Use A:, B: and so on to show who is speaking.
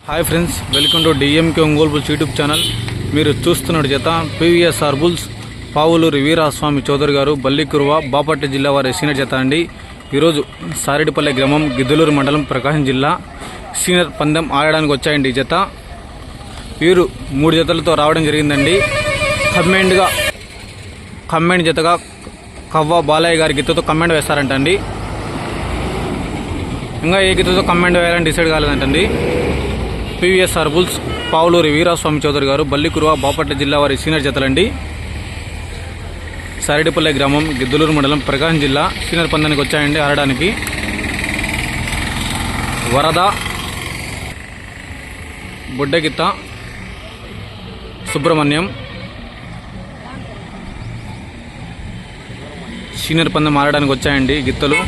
A: Hi friends, welcome to DMK Ongole bulls YouTube channel. మీరు చూస్తున్న జత పీవీఎస్ఆర్ బుల్స్ పావులూరి వీరాస్వామి చౌదరి గారు బల్లికురువ బాపట్ల జిల్లా వారి సీనియర్ జత అండి. ఈరోజు సారెడ్డిపల్లె గ్రామం గిద్దలూరు మండలం ప్రకాశం జిల్లా సీనియర్ పందెం ఆడడానికి వచ్చాయండి. ఈ జత వీరు 3 జతలతో రావడం జరిగిందండి. కమెండ్ జతగా కవ్వ బాలయ్య గారి గిత్తతో కమెండ్ వేస్తారంటండి. ఇంకా ఏ గిత్తతో కమెండ్ వేయాలని డిసైడ్ కాలేదంటండి. పీవీఎస్ఆర్ బుల్స్ పావులూరి వీరాస్వామి చౌదరి గారు బల్లికురువ బాపట్ల జిల్లా వారి సీనియర్ జతలండి. సారెడ్డిపల్లె గ్రామం గిద్దలూరు మండలం ప్రకాశం జిల్లా సీనియర్ పందానికి వచ్చాయండి ఆడడానికి. వరద, బుడ్డగిత్త, సుబ్రహ్మణ్యం సీనియర్ పందెం ఆడడానికి వచ్చాయండి గిత్తలు.